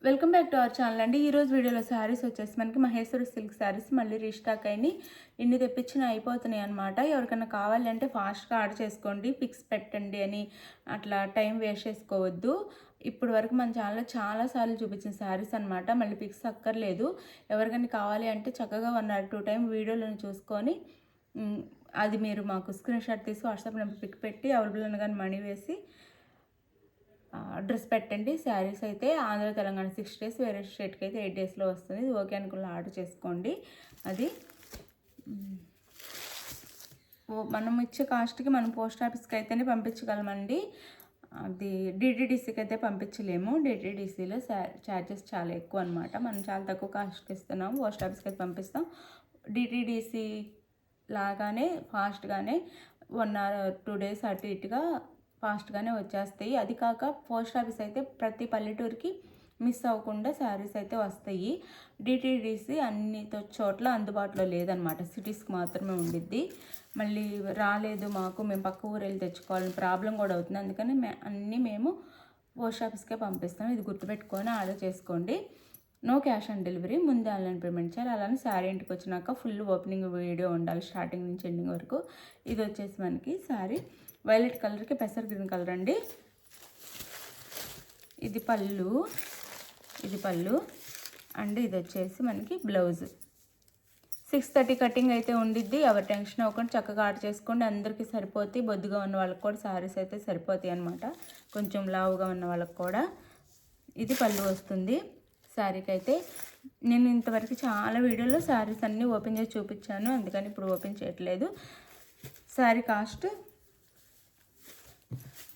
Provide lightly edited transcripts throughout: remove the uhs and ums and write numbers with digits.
Welcome back to our channel అండి. ఈరోజు వీడియోలో శారీస్ వచ్చేసి మనకి మహేశ్వరి సిల్క్ శారీస్ మళ్ళీ రీస్టాక్ అయినాయి. ఇన్ని తెప్పించినా అయిపోతున్నాయి అనమాట. ఎవరికైనా కావాలి అంటే ఫాస్ట్గా ఆర్డర్ చేసుకోండి, పిక్స్ పెట్టండి అని అట్లా టైం వేస్ట్ చేసుకోవద్దు. ఇప్పుడు వరకు మన ఛానల్లో చాలాసార్లు చూపించిన శారీస్ అనమాట. మళ్ళీ పిక్స్ అక్కర్లేదు. ఎవరికైనా కావాలి అంటే చక్కగా 1 or 2 టైం వీడియోలను చూసుకొని అది మీరు మాకు స్క్రీన్ షాట్ తీసి వాట్సాప్ నెంబర్ పిక్ పెట్టి అవైలబుల్ అనగానే మనీ వేసి అడ్రస్ పెట్టండి. శారీస్ అయితే ఆంధ్ర తెలంగాణ 6 days, వేరే స్టేట్కి అయితే 8 daysలో వస్తుంది. ఇది ఓకే అనుకున్న ఆర్డర్ చేసుకోండి. అది మనం ఇచ్చే కాస్ట్కి మనం పోస్ట్ ఆఫీస్కి అయితేనే పంపించగలమండి. అది డిటీడీసీకి అయితే పంపించలేము. డిటీడీసీలో ఛార్జెస్ చాలా ఎక్కువ అనమాట. మనం చాలా తక్కువ కాస్ట్కి ఇస్తున్నాము. పోస్ట్ ఆఫీస్కి అయితే పంపిస్తాం. డిటీడీసీ లాగానే ఫాస్ట్గానే 1 or 2 days అటు ఇటుగా ఫాస్ట్గానే వచ్చేస్తాయి. అది కాక పోస్ట్ ఆఫీస్ అయితే ప్రతి పల్లెటూరుకి మిస్ అవ్వకుండా శారీస్ అయితే వస్తాయి. డిటీడీసీ అన్ని చోట్ల అందుబాటులో లేదనమాట, సిటీస్కి మాత్రమే ఉండిద్ది. మళ్ళీ రాలేదు మాకు, మేము పక్క ఊరు వెళ్ళి తెచ్చుకోవాలని ప్రాబ్లం కూడా అవుతుంది. అందుకని అన్నీ మేము పోస్ట్ ఆఫీస్కే పంపిస్తాం. ఇది గుర్తుపెట్టుకొని ఆర్డర్ చేసుకోండి. నో క్యాష్ ఆన్ డెలివరీ, ముందే ఆన్లైన్ పేమెంట్ చేయాలి. అలానే శారీ ఇంటికి వచ్చినాక ఫుల్ ఓపెనింగ్ వీడియో ఉండాలి స్టార్టింగ్ నుంచి ఎండింగ్ వరకు. ఇది వచ్చేసి మనకి శారీ వైలెట్ కలర్కి పెసర్ గ్రీన్ కలర్ అండి. ఇది పళ్ళు అండ్ ఇది వచ్చేసి మనకి బ్లౌజ్. 6:30 కటింగ్ అయితే ఉండిద్ది. ఎవరు టెన్షన్ అవ్వకుండా చక్కగా ఆర్డర్ చేసుకోండి. అందరికీ సరిపోతాయి. బొద్దుగా ఉన్న వాళ్ళకి కూడా శారీస్ అయితే సరిపోతాయి అనమాట, కొంచెం లావుగా ఉన్న వాళ్ళకి కూడా. ఇది పళ్ళు వస్తుంది శారీకి అయితే. నేను ఇంతవరకు చాలా వీడియోలో శారీస్ అన్నీ ఓపెన్ చేసి చూపించాను, అందుకని ఇప్పుడు ఓపెన్ చేయట్లేదు. శారీ కాస్ట్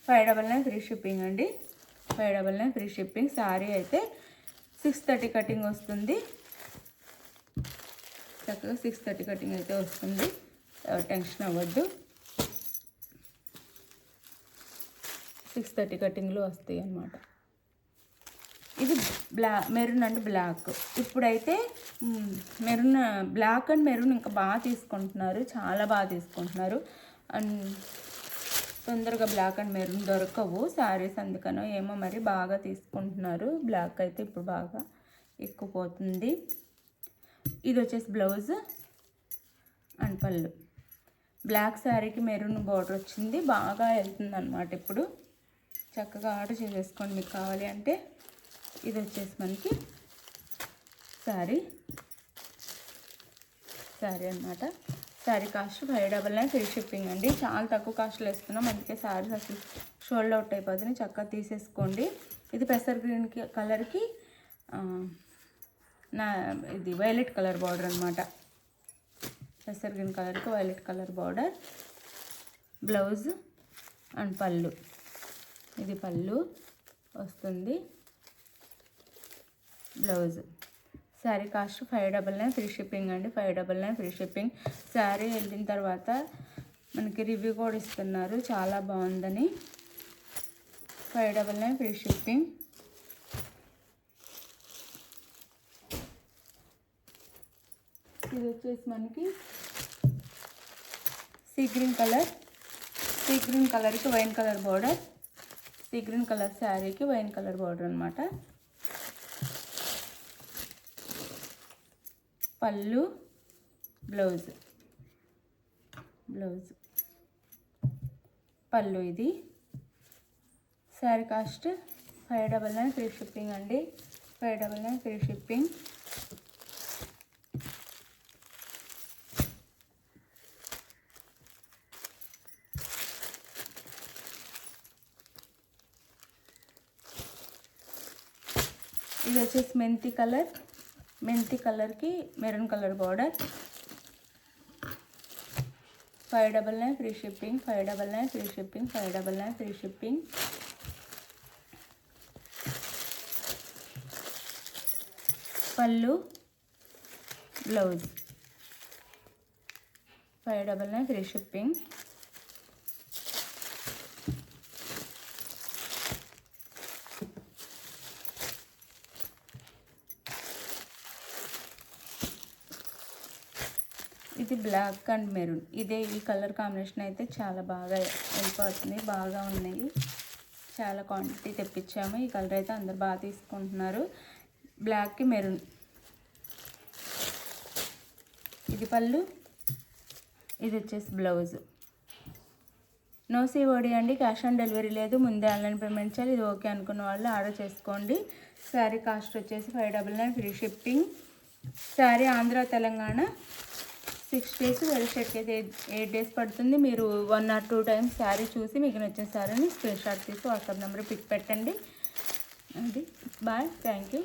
599 ఫ్రీ షిప్పింగ్ అండి. 599 ఫ్రీ షిప్పింగ్. శారీ అయితే 6:30 కటింగ్ వస్తుంది. చక్కగా 6:30 కటింగ్ అయితే వస్తుంది. టెన్షన్ అవ్వద్దు. 6:30 కటింగ్లో వస్తాయి అన్నమాట. ఇది మెరూన్ అండ్ బ్లాక్. ఇప్పుడైతే బ్లాక్ అండ్ మెరూన్ ఇంకా బాగా తీసుకుంటున్నారు, చాలా బాగా తీసుకుంటున్నారు. అండ్ తొందరగా బ్లాక్ అండ్ మెరూన్ దొరకవు శారీస్, అందుకనో ఏమో మరి బాగా తీసుకుంటున్నారు. బ్లాక్ అయితే ఇప్పుడు బాగా ఎక్కువ పోతుంది. ఇది వచ్చేసి బ్లౌజ్ అండ్ పళ్ళు. బ్లాక్ శారీకి మెరూన్ బార్డర్ వచ్చింది, బాగా వెళ్తుంది అనమాట. ఇప్పుడు చక్కగా ఆర్డర్ చేసేసుకోండి మీకు కావాలి అంటే. ఇది వచ్చేసి మనకి శారీ అనమాట. శారీ కాస్ట్ 599 ఫ్రీ షిప్పింగ్ అండి. చాలా తక్కువ కాస్ట్లో ఇస్తున్నాం, అందుకే శారీస్ అసలు షోల్డ్ అవుట్ అయిపోతుంది. చక్కగా తీసేసుకోండి. ఇది పెసర్ గ్రీన్ కలర్కి ఇది వైలెట్ కలర్ బార్డర్ అనమాట. పెసర్ గ్రీన్ కలర్కి violet colour border. Blouse and పళ్ళు. ఇది పళ్ళు వస్తుంది, blouse. Sari cost 599 free shipping అండి. 599 ఫ్రీ షిప్పింగ్. శారీ వెళ్ళిన తర్వాత మనకి రివ్యూ కూడా ఇస్తున్నారు, చాలా బాగుందని. 599 ఫ్రీ షిప్పింగ్. ఇది వచ్చేసి మనకి సీ గ్రీన్ కలర్కి wine colour border. Sea green colour శారీకి వైన్ కలర్ బార్డర్ అనమాట. పళ్ళు, బ్లౌజ్. పళ్ళు ఇది. శారీ కాస్ట్ 599 ఫ్రీ షిప్పింగ్ అండి. 599 ఫ్రీ షిప్పింగ్. ఇది వచ్చేసి మెంతి కలర్కి maroon colour border. 599 free shipping. 599 free shipping. 599 free shipping. పళ్ళు, బ్లౌజ్. 599 free shipping. ఇది బ్లాక్ అండ్ మెరూన్. ఈ కలర్ కాంబినేషన్ అయితే చాలా బాగా వెళ్ళిపోతుంది, బాగా ఉన్నాయి. చాలా క్వాంటిటీ తెప్పించాము. ఈ కలర్ అయితే అందరు బాగా తీసుకుంటున్నారు. బ్లాక్కి మెరూన్. ఇది పళ్ళు, ఇది వచ్చేసి బ్లౌజ్. నో సిఓడి అండి, క్యాష్ ఆన్ డెలివరీ లేదు, ముందే ఆన్లైన్ పేమెంట్ చేయాలి. ఇది ఓకే అనుకున్న వాళ్ళు ఆర్డర్ చేసుకోండి. శారీ కాస్ట్ వచ్చేసి 599, free shipping. Sari Andhra Telangana 6 days, వేరే స్టేట్కి అయితే 8 days పడుతుంది. మీరు 1 or 2 times శారీ చూసి మీకు నచ్చిన శారీని స్క్రీన్ షాట్ తీసి వాట్సాప్ నెంబర్ పిక్ పెట్టండి. అది బాయ్, థ్యాంక్ యూ.